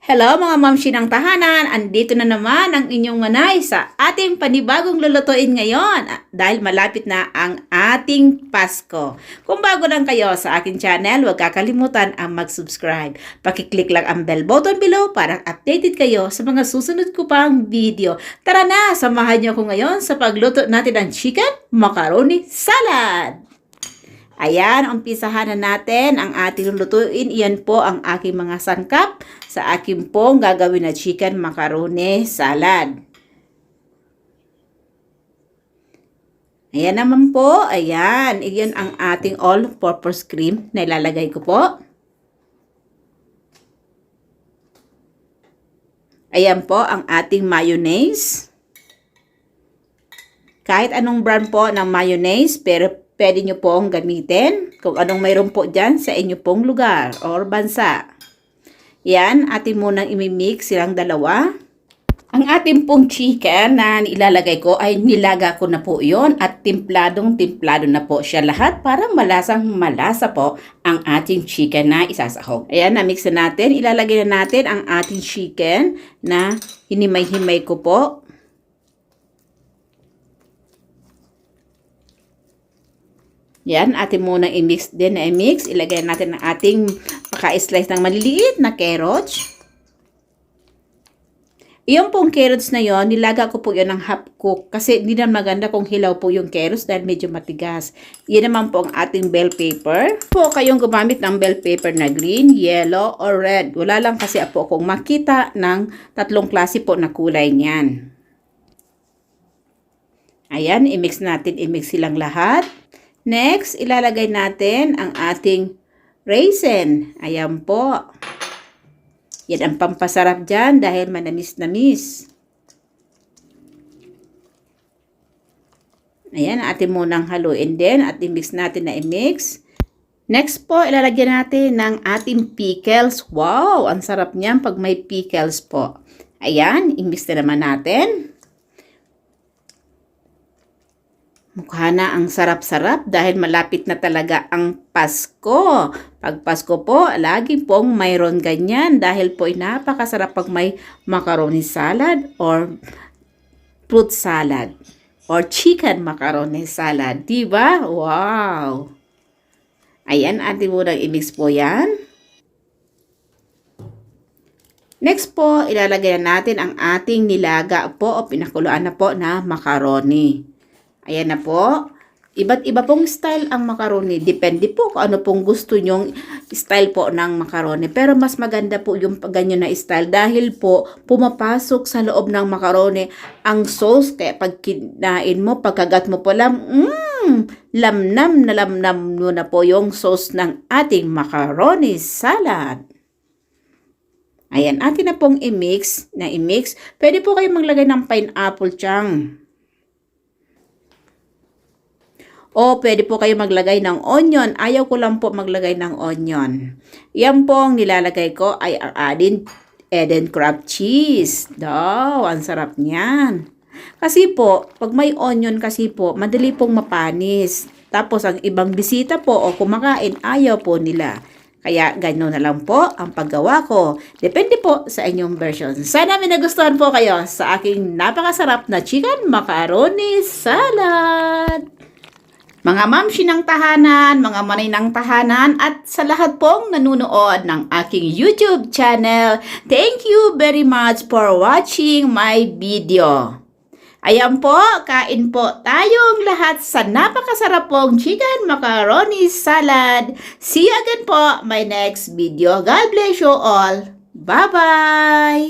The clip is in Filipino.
Hello mga mamshi ng tahanan, andito na naman ang inyong nanay sa ating panibagong lulutuin ngayon dahil malapit na ang ating Pasko. Kung bago lang kayo sa aking channel, huwag kakalimutan ang mag-subscribe. Pakiclick lang ang bell button below para updated kayo sa mga susunod ko pang video. Tara na, samahan niyo ako ngayon sa pagluto natin ng chicken macaroni salad. Ayan, umpisahan na natin ang ating lulutuin. Iyan po ang aking mga sangkap sa aking pong gagawin na chicken macaroni salad. Ayan naman po, ayan. Iyan ang ating all-purpose cream na ilalagay ko po. Ayan po ang ating mayonnaise. Kahit anong brand po ng mayonnaise, pero pwede nyo pong gamitin kung anong mayroon po dyan sa inyo pong lugar or bansa. Yan, atin munang imimix silang dalawa. Ang ating pong chicken na ilalagay ko ay nilaga ko na po yon at timpladong-timplado na po siya lahat para malasang malasa po ang ating chicken na isasahog. Ayan, na-mix na natin. Ilalagay na natin ang ating chicken na hinimay-himay ko po. Yan, atin muna i-mix din na i-mix. Ilagay natin ang ating paka-slice ng maliliit na carrots. Yung pong carrots na yon, nilaga ko po yun ng half cook kasi hindi na maganda kung hilaw po yung carrots dahil medyo matigas. Yan naman po ang ating bell pepper. Po kayong gumamit ng bell pepper na green, yellow, or red. Wala lang kasi po akong makita ng tatlong klase po na kulay niyan. Ayan, i-mix natin, i-mix silang lahat. Next, ilalagay natin ang ating raisin. Ayan po. Yan ang pampasarap dyan dahil manamis-namis. Ayan, atin munang haluin din at i-mix natin na i-mix. Next po, ilalagyan natin ng ating pickles. Wow, ang sarap niyan pag may pickles po. Ayan, i-mix na naman natin. Mukha na ang sarap-sarap dahil malapit na talaga ang Pasko. Pag Pasko po, lagi pong mayroon ganyan dahil po ay napakasarap pag may macaroni salad or fruit salad or chicken macaroni salad. Diba? Wow! Ayan, atin mo nang i-mix po yan. Next po, ilalagay na natin ang ating nilaga po o pinakuluan na po na macaroni. Ayan na po. Iba't iba pong style ang macaroni. Depende po kung ano pong gusto nyong style po ng macaroni. Pero mas maganda po yung ganyan na style dahil po pumapasok sa loob ng macaroni ang sauce. Kaya pag kinain mo, pagkagat mo po lang, lamnam na lamnam na po yung sauce ng ating macaroni salad. Ayan, atin na pong i-mix. Pwede po kayong maglagay ng pineapple chang. O pwede po kayo maglagay ng onion. Ayaw ko lang po maglagay ng onion. Yan po ang nilalagay ko ay ang Eden crab cheese. Daw, ang sarap niyan. Kasi po, pag may onion kasi po, madali pong mapanis. Tapos ang ibang bisita po o kumakain, ayaw po nila. Kaya gano'n na lang po ang paggawa ko. Depende po sa inyong version. Sana may nagustuhan po kayo sa aking napakasarap na chicken macaroni salad. Mga mamshi ng tahanan, mga manay ng tahanan, at sa lahat pong nanunood ng aking YouTube channel, thank you very much for watching my video. Ayan po, kain po tayong lahat sa napakasarap pong chicken macaroni salad. See you again po my next video. God bless you all. Bye-bye!